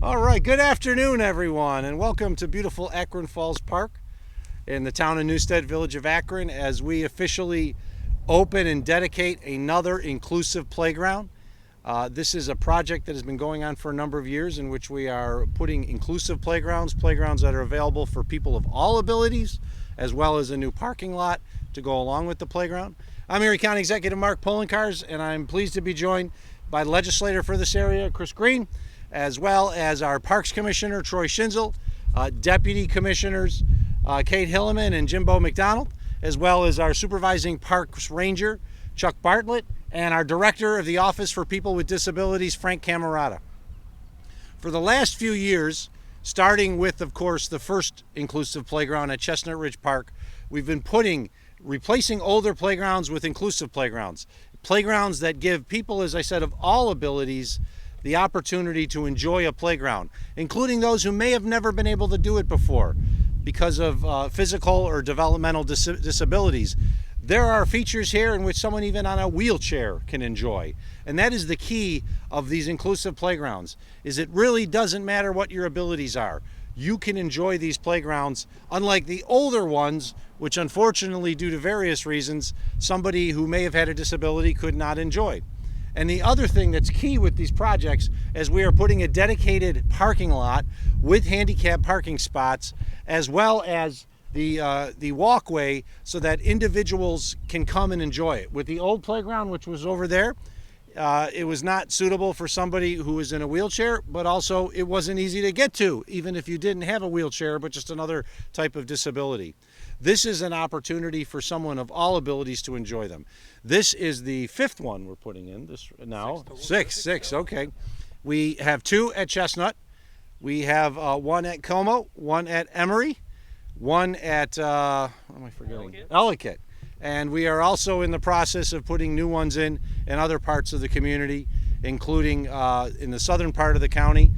All right, good afternoon, everyone, and welcome to beautiful Akron Falls Park in the town of Newstead, village of Akron, as we officially open and dedicate another inclusive playground. This is a project that has been going on for a number of years in which we are putting inclusive playgrounds that are available for people of all abilities, as well as a new parking lot to go along with the playground. I'm Erie County Executive Mark Polenkars, and I'm pleased to be joined by the legislator for this area, Chris Green, as well as our Parks Commissioner, Troy Schinzel, Deputy Commissioners, Kate Hilleman and Jimbo McDonald, as well as our Supervising Parks Ranger, Chuck Bartlett, and our Director of the Office for People with Disabilities, Frank Camerata. For the last few years, starting with, of course, the first inclusive playground at Chestnut Ridge Park, we've been replacing older playgrounds with inclusive playgrounds. Playgrounds that give people, as I said, of all abilities, the opportunity to enjoy a playground, including those who may have never been able to do it before because of physical or developmental disabilities. There are features here in which someone even on a wheelchair can enjoy. And that is the key of these inclusive playgrounds, is it really doesn't matter what your abilities are. You can enjoy these playgrounds, unlike the older ones, which unfortunately, due to various reasons, somebody who may have had a disability could not enjoy. And the other thing that's key with these projects is we are putting a dedicated parking lot with handicap parking spots, as well as the walkway, so that individuals can come and enjoy it. With the old playground, which was over there, it was not suitable for somebody who was in a wheelchair, but also it wasn't easy to get to, even if you didn't have a wheelchair, but just another type of disability. This is an opportunity for someone of all abilities to enjoy them. This is the fifth one we're putting in this now. Six, okay. We have two at Chestnut. We have one at Como, one at Erie, one at, what am I forgetting? Ellicott. And we are also in the process of putting new ones in other parts of the community, including in the southern part of the county,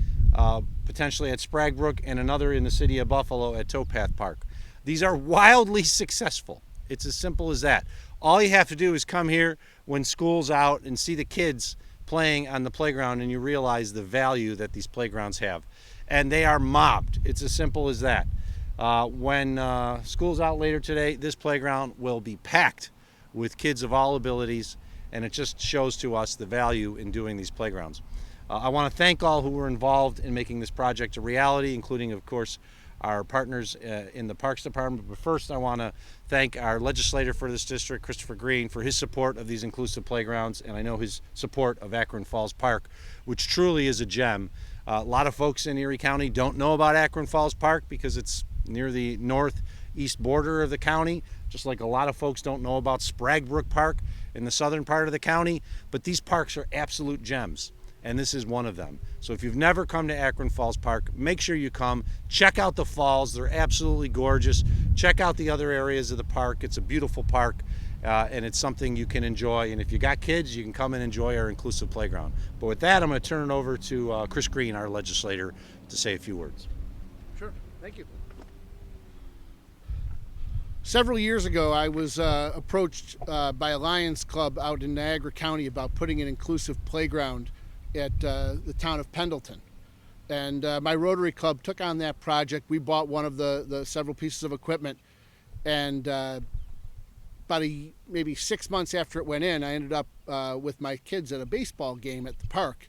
potentially at Spraguebrook, and another in the city of Buffalo at Towpath Park. These are wildly successful. It's as simple as that. All you have to do is come here when school's out and see the kids playing on the playground, and you realize the value that these playgrounds have. And they are mobbed. It's as simple as that. When school's out later today, this playground will be packed with kids of all abilities, and it just shows to us the value in doing these playgrounds. I want to thank all who were involved in making this project a reality, including, of course, our partners in the Parks Department. But first, I want to thank our legislator for this district, Christopher Green, for his support of these inclusive playgrounds, and I know his support of Akron Falls Park, which truly is a gem. A lot of folks in Erie County don't know about Akron Falls Park because it's near the northeast border of the county, just like a lot of folks don't know about Spraguebrook Park in the southern part of the county. But these parks are absolute gems, and this is one of them. So if you've never come to Akron Falls Park, make sure you come. Check out the falls. They're absolutely gorgeous. Check out the other areas of the park. It's a beautiful park, and it's something you can enjoy. And if you got kids, you can come and enjoy our inclusive playground. But with that, I'm going to turn it over to Chris Green, our legislator, to say a few words. Sure, thank you. Several years ago, I was approached by a Lions Club out in Niagara County about putting an inclusive playground at the town of Pendleton. And my Rotary Club took on that project. We bought one of the several pieces of equipment, and maybe 6 months after it went in, I ended up with my kids at a baseball game at the park.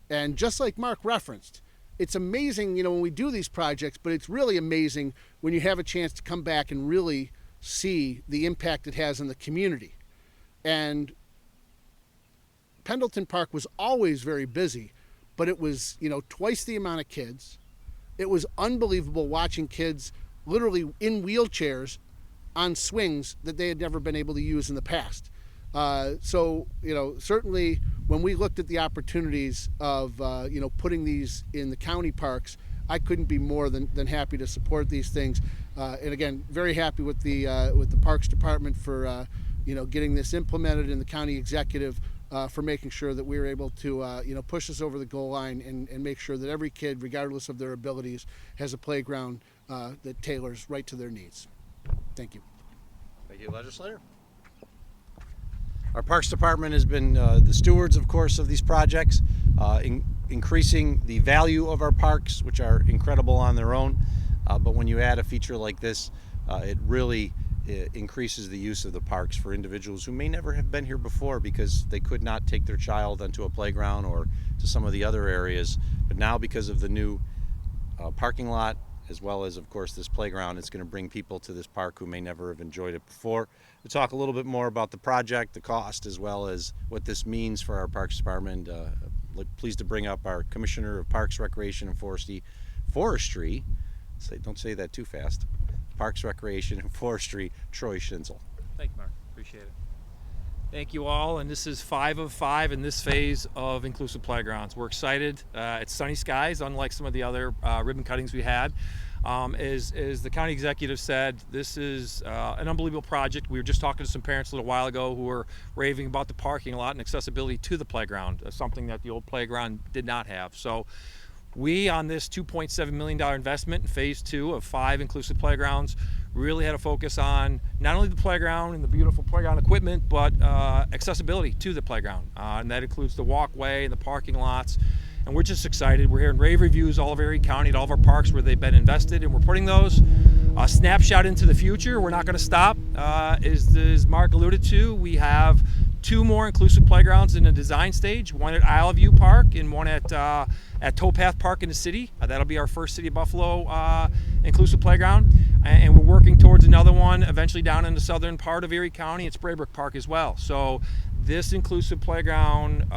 And just like Mark referenced, it's amazing, when we do these projects, but it's really amazing when you have a chance to come back and really see the impact it has on the community. And Pendleton Park was always very busy, but it was, twice the amount of kids. It was unbelievable watching kids literally in wheelchairs on swings that they had never been able to use in the past. So, certainly when we looked at the opportunities of, putting these in the county parks, I couldn't be more than happy to support these things. And again, very happy with the Parks Department for, getting this implemented, in the county executive for making sure that we were able to, push us over the goal line and make sure that every kid, regardless of their abilities, has a playground that tailors right to their needs. Thank you. Thank you, legislator. Our Parks Department has been the stewards, of course, of these projects, increasing the value of our parks, which are incredible on their own. But when you add a feature like this, it really increases the use of the parks for individuals who may never have been here before because they could not take their child onto a playground or to some of the other areas. But now, because of the new parking lot, as well as, of course, this playground, it's going to bring people to this park who may never have enjoyed it before. We'll talk a little bit more about the project, the cost, as well as what this means for our Parks Department. Pleased to bring up our Commissioner of Parks, Recreation, and Forestry. Don't say that too fast. Parks, Recreation, and Forestry, Troy Schinzel. Thank you, Mark. Appreciate it. Thank you all, and this is 5 of 5 in this phase of Inclusive Playgrounds. We're excited. It's sunny skies, unlike some of the other ribbon cuttings we had. As the county executive said, this is an unbelievable project. We were just talking to some parents a little while ago who were raving about the parking lot and accessibility to the playground, something that the old playground did not have. So we, on this $2.7 million investment in phase 2 of 5 inclusive playgrounds, really had a focus on not only the playground and the beautiful playground equipment, but accessibility to the playground. And that includes the walkway and the parking lots. And we're just excited. We're hearing rave reviews all over Erie County at all of our parks where they've been invested, and we're putting those. A snapshot into the future. We're not going to stop. As Mark alluded to, we have 2 more inclusive playgrounds in the design stage, one at Isle View Park and one at Towpath Park in the city. That'll be our first City of Buffalo inclusive playground. And we're working towards another one eventually down in the southern part of Erie County at Spraybrook Park as well. So this inclusive playground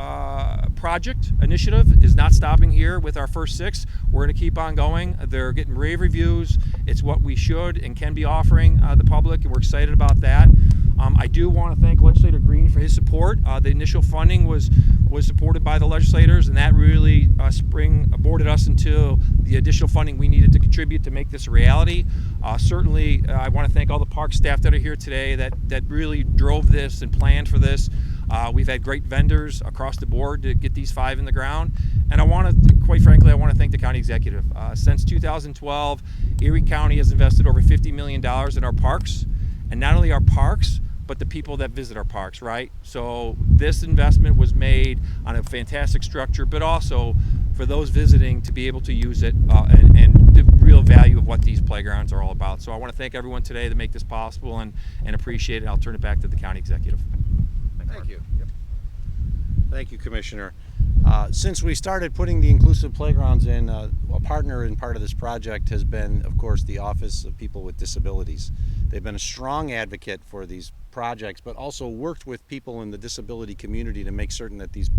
project initiative is not stopping here with our first 6. We're going to keep on going. They're getting rave reviews. It's what we should and can be offering the public, and we're excited about that. I do want to thank Legislator Green for his support. The initial funding was supported by the legislators, and that really springboarded us into the additional funding we needed to contribute to make this a reality. Certainly, I want to thank all the park staff that are here today that really drove this and planned for this. We've had great vendors across the board to get these 5 in the ground. And quite frankly, I want to thank the county executive. Since 2012, Erie County has invested over $50 million in our parks. And not only our parks, but the people that visit our parks, right? So this investment was made on a fantastic structure, but also for those visiting to be able to use it and the real value of what these playgrounds are all about. So I want to thank everyone today that make this possible and appreciate it. I'll turn it back to the county executive. Thank you. Yep. Thank you, Commissioner. Since we started putting the inclusive playgrounds in, a partner in part of this project has been, of course, the Office of People with Disabilities. They've been a strong advocate for these projects, but also worked with people in the disability community to make certain that these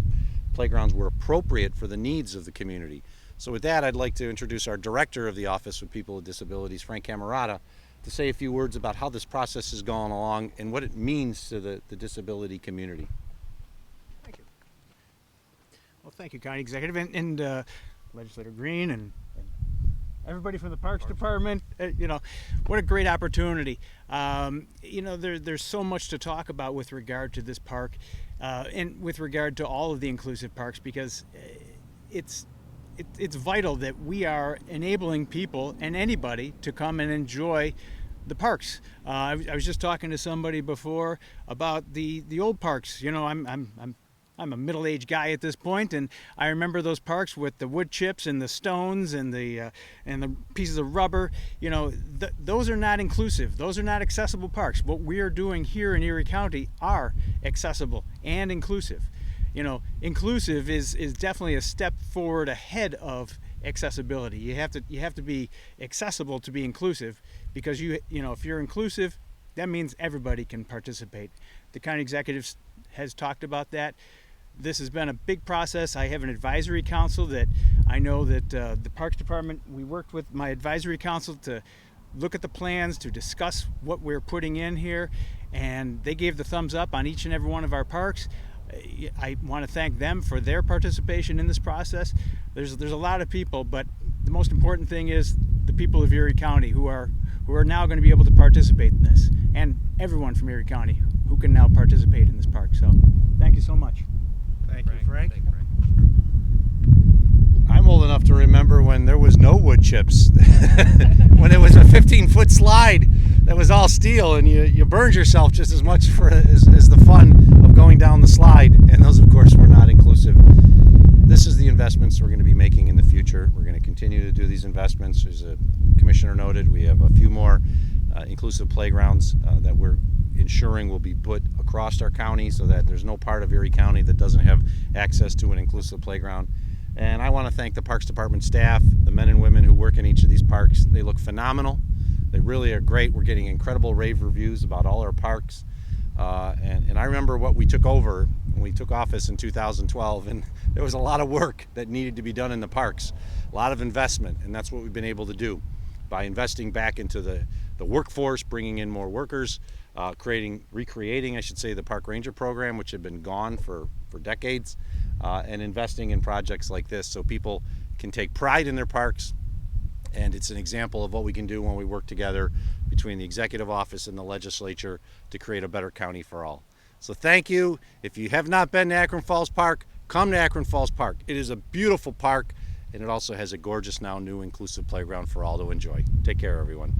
playgrounds were appropriate for the needs of the community. So with that, I'd like to introduce our Director of the Office of People with Disabilities, Frank Camerata, to say a few words about how this process has gone along and what it means to the disability community. Thank you. Well, thank you, County Executive and Legislator Green and everybody from the Parks Department. What a great opportunity. There's so much to talk about with regard to this park and with regard to all of the inclusive parks, because it's vital that we are enabling people and anybody to come and enjoy the parks. I was just talking to somebody before about the old parks. I'm a middle-aged guy at this point, and I remember those parks with the wood chips and the stones and the pieces of rubber. Those are not inclusive. Those are not accessible parks. What we are doing here in Erie County are accessible and inclusive. Inclusive is definitely a step forward ahead of accessibility. You have to be accessible to be inclusive, because if you're inclusive, that means everybody can participate. The county executive has talked about that. This has been a big process. I have an advisory council that I know that the Parks Department, we worked with my advisory council to look at the plans, to discuss what we're putting in here, and they gave the thumbs up on each and every one of our parks. I want to thank them for their participation in this process. There's a lot of people, but the most important thing is the people of Erie County who are now going to be able to participate in this, and everyone from Erie County who can now participate in this park. So thank you so much. Thank you, Frank. I'm old enough to remember when there was no wood chips, when it was a 15-foot slide that was all steel, and you burned yourself just as much as the fun of going down the slide. And those, of course, were not inclusive. This is the investments we're going to be making in the future. We're going to continue to do these investments. As a commissioner noted, we have a few more inclusive playgrounds that we're ensuring will be put across our county so that there's no part of Erie County that doesn't have access to an inclusive playground. And I want to thank the Parks Department staff, the men and women who work in each of these parks. They look phenomenal. They really are great. We're getting incredible rave reviews about all our parks. And I remember what we took over when we took office in 2012, and there was a lot of work that needed to be done in the parks, a lot of investment, and that's what we've been able to do by investing back into the workforce, bringing in more workers, recreating, I should say, the Park Ranger program, which had been gone for decades, and investing in projects like this so people can take pride in their parks. And it's an example of what we can do when we work together between the executive office and the legislature to create a better county for all. So thank you. If you have not been to Akron Falls Park, come to Akron Falls Park. It is a beautiful park, and it also has a gorgeous now new inclusive playground for all to enjoy. Take care, everyone.